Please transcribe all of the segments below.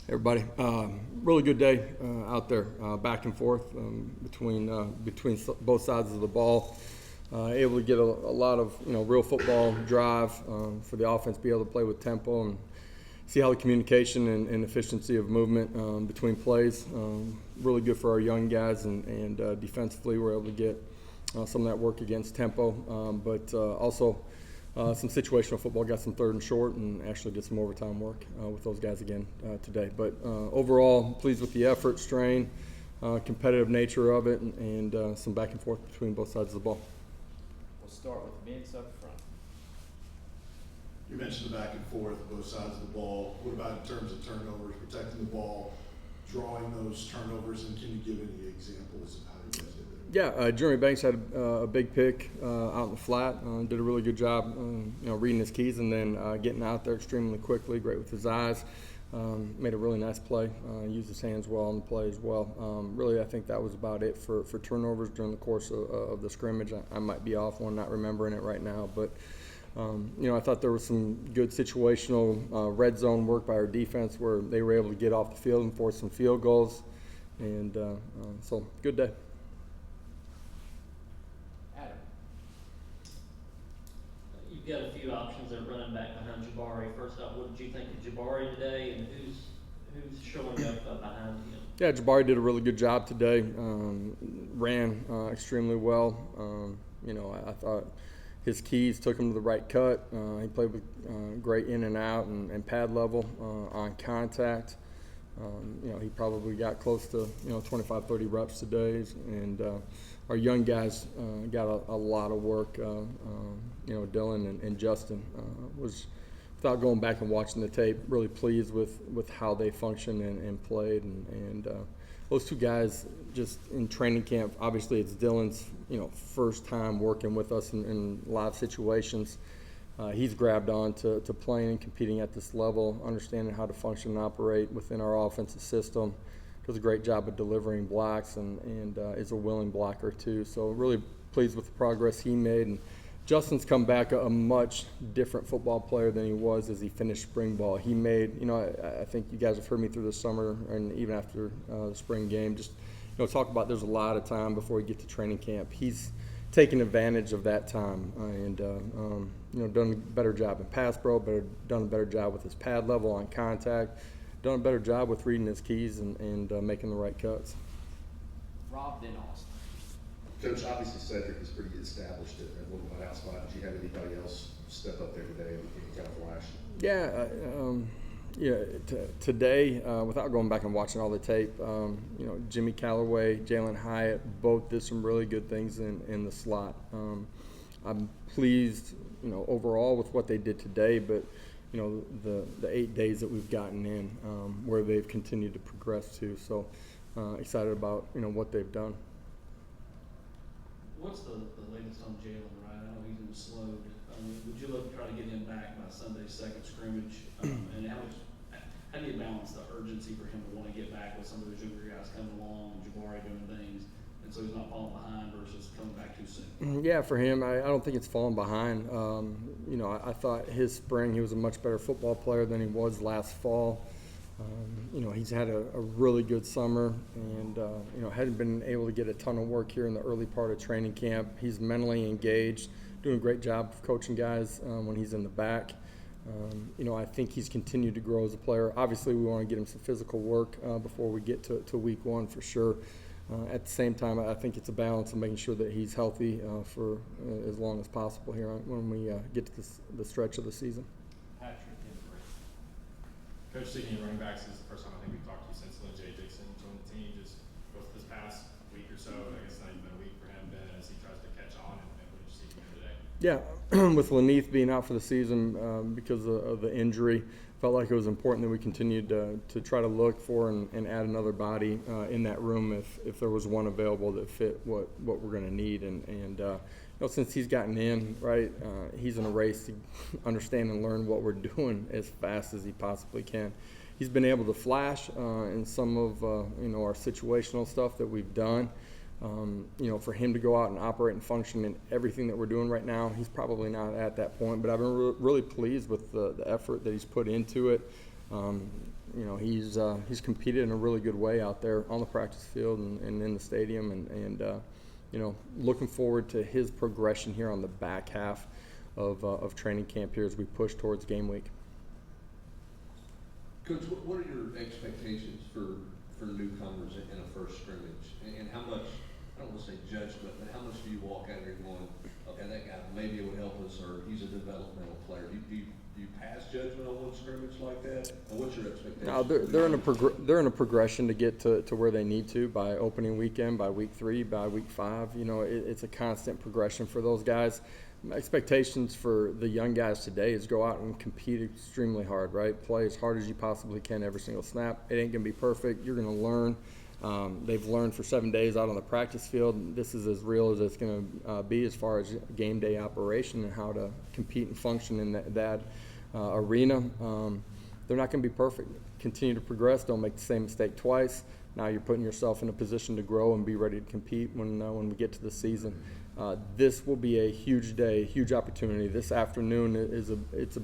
Everybody, really good day out there, back and forth between both sides of the ball. Able to get a lot of real football drive for the offense, be able to play with tempo and see how the communication and efficiency of movement between plays. Really good for our young guys, and defensively we're able to get some of that work against tempo, but also some situational football, got some third and short, and actually did some overtime work with those guys again today. But overall, pleased with the effort, strain, competitive nature of it, and some back and forth between both sides of the ball. We'll start with Vince up front. You mentioned the back and forth, both sides of the ball. What about in terms of turnovers, protecting the ball, drawing those turnovers, and can you give any examples of how you guys did that? Yeah, Jeremy Banks had a big pick out in the flat. Did a really good job, reading his keys and then getting out there extremely quickly. Great with his eyes. Made a really nice play. Used his hands well on the play as well. Really, I think that was about it for turnovers during the course of the scrimmage. I might be off one, not remembering it right now, but I thought there was some good situational red zone work by our defense where they were able to get off the field and force some field goals, and so good day. You've got a few options at running back behind Jabari. First off, what did you think of Jabari today, and who's showing up behind him? Yeah, Jabari did a really good job today. Ran extremely well. I thought his keys took him to the right cut. He played with great in and out and pad level on contact. He probably got close to 25, 30 reps today, and our young guys got a lot of work. Dylan and Justin was, without going back and watching the tape, really pleased with how they functioned and played, and those two guys just in training camp. Obviously, it's Dylan's first time working with us in live situations. He's grabbed on to playing and competing at this level, understanding how to function and operate within our offensive system. Does a great job of delivering blocks and is a willing blocker too. So really pleased with the progress he made. And Justin's come back a much different football player than he was as he finished spring ball. He made, I think you guys have heard me through the summer and even after the spring game, just talk about there's a lot of time before we get to training camp. He's taken advantage of that time and done a better job in pass pro, done a better job with his pad level on contact, done a better job with reading his keys and making the right cuts. Rob, then Austin. Coach, obviously Cedric is pretty established at Little White House spot. Did you have anybody else step up there today and kind of flash? Today, without going back and watching all the tape, Jimmy Callaway, Jalen Hyatt, both did some really good things in the slot. I'm pleased, overall with what they did today, but the 8 days that we've gotten in, where they've continued to progress to. So excited about what they've done. What's the latest on Jalen, right? I know he's been slowed. Would you look to try to get him back by Sunday's second scrimmage? And how do you balance the urgency for him to want to get back with some of those younger guys coming along and Jabari doing things, and so he's not falling behind versus coming back too soon? Yeah, for him, I don't think it's falling behind. I thought his spring he was a much better football player than he was last fall. He's had a really good summer and, hadn't been able to get a ton of work here in the early part of training camp. He's mentally engaged, doing a great job of coaching guys when he's in the back. I think he's continued to grow as a player. Obviously, we want to get him some physical work before we get to week one for sure. At the same time, I think it's a balance of making sure that he's healthy for as long as possible here when we get to the stretch of the season. Coach, speaking of running backs, this is the first time I think we've talked to you since Lynn J. Dixon joined the team. Just both this past week or so, I guess not even a week for him, Ben, as he tries to catch on, and what did you see from him today? Yeah, with Laneith being out for the season because of the injury, felt like it was important that we continued to try to look for and add another body in that room if there was one available that fit what we're going to need. And since he's gotten in, right, he's in a race to understand and learn what we're doing as fast as he possibly can. He's been able to flash in some of our situational stuff that we've done. For him to go out and operate and function in everything that we're doing right now, he's probably not at that point. But I've been really pleased with the effort that he's put into it. he's competed in a really good way out there on the practice field and in the stadium, and looking forward to his progression here on the back half of training camp here as we push towards game week. Coach, what are your expectations for newcomers in a first scrimmage? And how much, I don't want to say judgment, but how much do you walk out of here going, okay, that guy, maybe it would help us, or he's a developmental player? Do you pass judgment on one scrimmage like that? And what's your expectation? No, they're in a progression to get to where they need to by opening weekend, by week 3, by week 5. It's a constant progression for those guys. My expectations for the young guys today is go out and compete extremely hard, right? Play as hard as you possibly can every single snap. It ain't gonna be perfect. You're gonna learn. They've learned for 7 days out on the practice field. This is as real as it's gonna be as far as game day operation and how to compete and function in that arena. They're not gonna be perfect. Continue to progress. Don't make the same mistake twice. Now you're putting yourself in a position to grow and be ready to compete when we get to the season. This will be a huge day, a huge opportunity. This afternoon it's a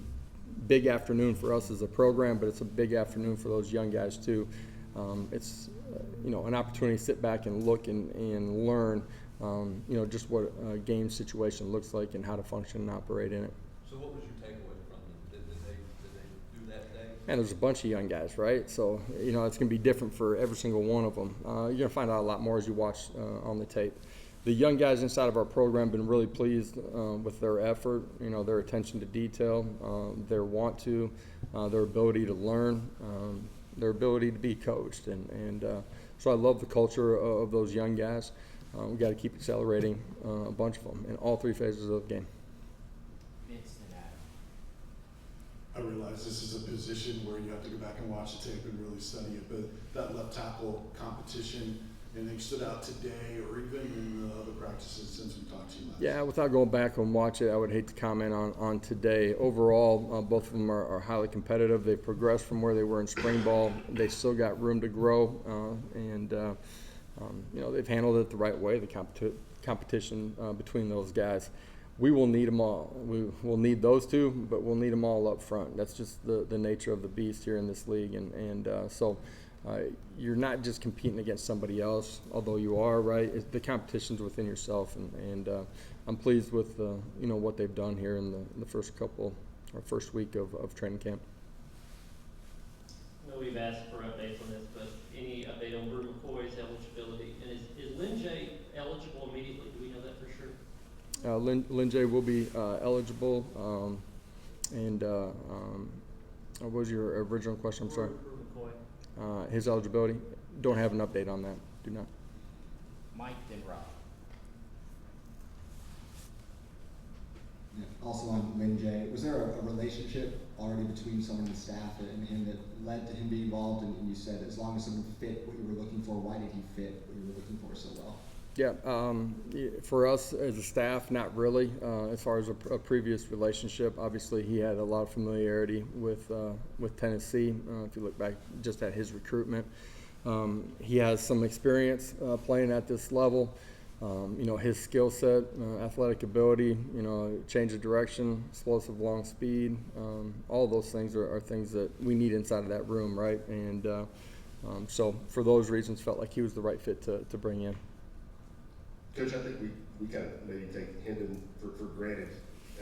big afternoon for us as a program, but it's a big afternoon for those young guys too. It's an opportunity to sit back and look and learn, just what a game situation looks like and how to function and operate in it. So what was your takeaway from them? Did they do that day? And there's a bunch of young guys, right? So, it's going to be different for every single one of them. You're going to find out a lot more as you watch on the tape. The young guys inside of our program have been really pleased with their effort, their attention to detail, their want to, their ability to learn, their ability to be coached. And so I love the culture of those young guys. We've got to keep accelerating a bunch of them in all 3 phases of the game. Vince and Adam. I realize this is a position where you have to go back and watch the tape and really study it, but that left tackle competition, anything stood out today or even in the other practices since we talked to you last? Yeah, without going back and watch it, I would hate to comment on today. Overall, both of them are highly competitive. They've progressed from where they were in spring ball. They still got room to grow, and they've handled it the right way, the competition between those guys. We will need them all. We will need those two, but we'll need them all up front. That's just the nature of the beast here in this league, and so you're not just competing against somebody else, although you are, right? The competition's within yourself, and I'm pleased with what they've done here in the first week of training camp. I know we've asked for updates on this, but any update on Brew McCoy's eligibility? And is Lynn J eligible immediately? Do we know that for sure? Lynn J will be eligible, what was your original question? I'm sorry. Brew McCoy. His eligibility, don't have an update on that. Do not. Mike, then Rob. Yeah. Also on Lynn J, was there a relationship already between someone in the staff and him that led to him being involved? And you said as long as someone fit what you were looking for, why did he fit what you were looking for so well? Yeah, for us as a staff, not really. As far as a previous relationship, obviously he had a lot of familiarity with Tennessee. If you look back just at his recruitment, he has some experience playing at this level. His skill set, athletic ability, change of direction, explosive long speed, all of those things are things that we need inside of that room, right? And so for those reasons, felt like he was the right fit to bring in. Coach, I think we kind of maybe take Hendon for granted.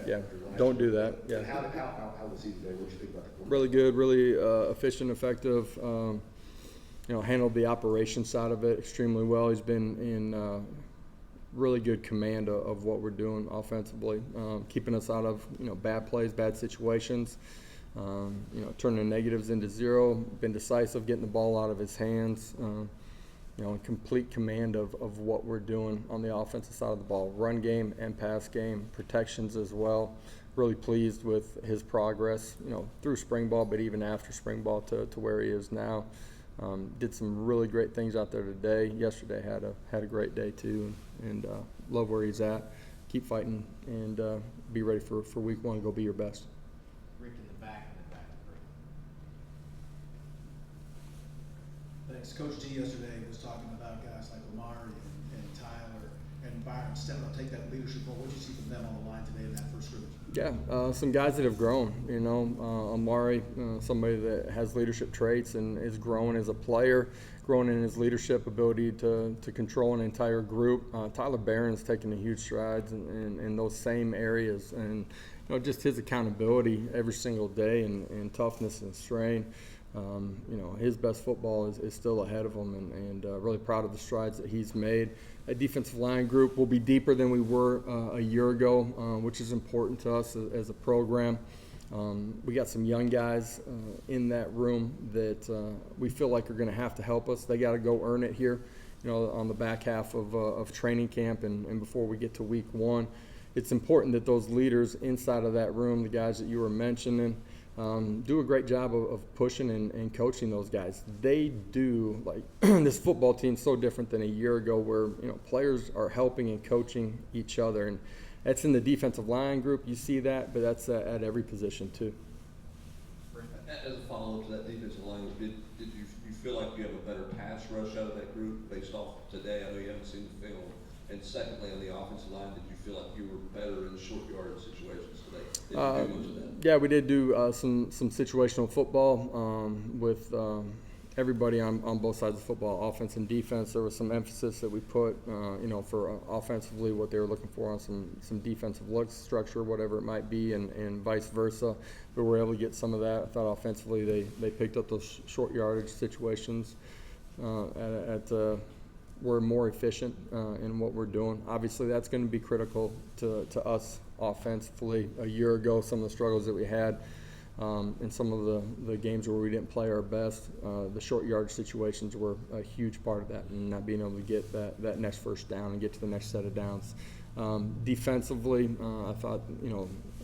Yeah, don't do that. Yeah. And how was he today? What did you think about the quarterback? Really good, really efficient, effective. Handled the operation side of it extremely well. He's been in really good command of what we're doing offensively, keeping us out of bad plays, bad situations. Turning negatives into zero. Been decisive, getting the ball out of his hands. In complete command of what we're doing on the offensive side of the ball, run game and pass game, protections as well. Really pleased with his progress, through spring ball, but even after spring ball to where he is now. Did some really great things out there today. Yesterday had a great day too, and love where he's at. Keep fighting and be ready for week 1. Go be your best. Rick in the back of the back. Thanks. Coach T yesterday was talking about guys like Omari and Tyler and Byron stepping up, take that leadership role. What did you see from them on the line today in that first scrimmage? Yeah, some guys that have grown, Amari, somebody that has leadership traits and is growing as a player, growing in his leadership ability to control an entire group. Tyler Barron's taking a huge strides in those same areas, and just his accountability every single day and toughness and strain. His best football is still ahead of him, and really proud of the strides that he's made. A defensive line group will be deeper than we were a year ago, which is important to us as a program. We got some young guys in that room that we feel like are going to have to help us. They got to go earn it here, on the back half of training camp and before we get to week 1. It's important that those leaders inside of that room, the guys that you were mentioning, do a great job of pushing and coaching those guys. They do, this football team's so different than a year ago where, players are helping and coaching each other. And that's in the defensive line group. You see that, but that's at every position too. As a follow-up to that defensive line, did you feel like you have a better pass rush out of that group based off today? I know you haven't seen the film. And secondly, on the offensive line, did you feel like you were better in short yardage situations today? Did you do much of that? Yeah, we did do some situational football with everybody on both sides of football, offense and defense. There was some emphasis that we put, for offensively what they were looking for on some defensive look structure, whatever it might be, and vice versa. But we were able to get some of that. I thought offensively they picked up those short yardage situations we're more efficient in what we're doing. Obviously, that's going to be critical to us offensively. A year ago, some of the struggles that we had in some of the games where we didn't play our best, the short yardage situations were a huge part of that, and not being able to get that next first down and get to the next set of downs. Defensively, I thought,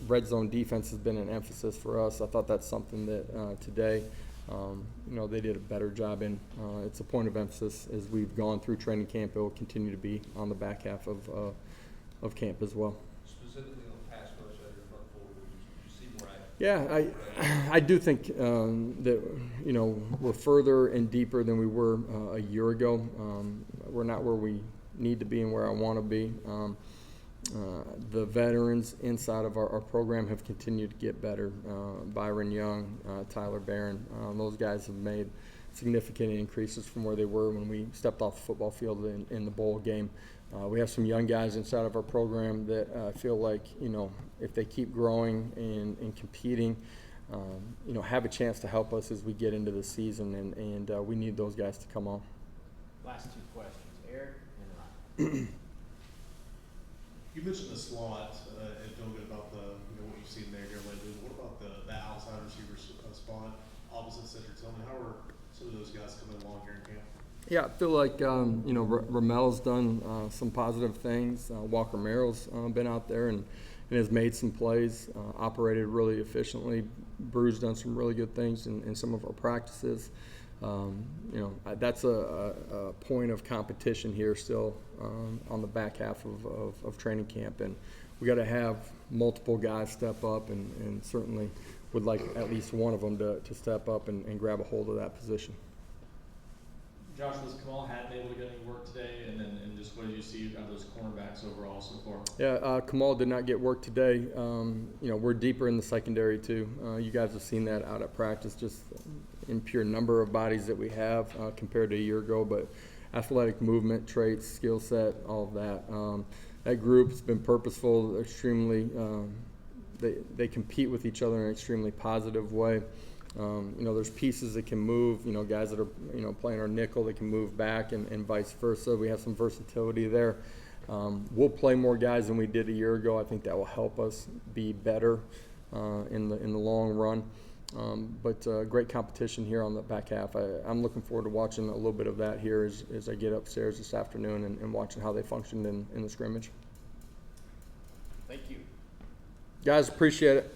red zone defense has been an emphasis for us. I thought that's something that today, they did a better job in. It's a point of emphasis as we've gone through training camp. It will continue to be on the back half of camp as well. Specifically on pass rush out of your front four, did you see more action? Yeah, I do think that we're further and deeper than we were a year ago. We're not where we need to be and where I want to be. The veterans inside of our program have continued to get better. Byron Young, Tyler Barron, those guys have made significant increases from where they were when we stepped off the football field in the bowl game. We have some young guys inside of our program that I feel like, if they keep growing and competing, have a chance to help us as we get into the season, and we need those guys to come on. Last 2 questions, Eric and Ryan. You mentioned the slot and feel good about what you've seen there here lately. What about the outside receiver spot opposite Cedric Tillman? How are some of those guys coming along here in camp? Yeah, I feel like Ramel's done some positive things. Walker Merrill's been out there and has made some plays, operated really efficiently. Brew's done some really good things in some of our practices. That's a point of competition here still on the back half of training camp, and we got to have multiple guys step up, and certainly would like at least one of them to step up and grab a hold of that position. Josh, was Kamal Hatton able to get any work today, and just what did you see out of those cornerbacks overall so far? Yeah, Kamal did not get work today. We're deeper in the secondary too. You guys have seen that out at practice, just in pure number of bodies that we have compared to a year ago, but athletic movement, traits, skill set, all of that. That group's been purposeful. They're extremely, they compete with each other in an extremely positive way. There's pieces that can move, guys that are, playing our nickel, that can move back and vice versa. We have some versatility there. We'll play more guys than we did a year ago. I think that will help us be better in the long run. But great competition here on the back half. I'm looking forward to watching a little bit of that here as I get upstairs this afternoon and watching how they functioned in the scrimmage. Thank you. Guys, appreciate it.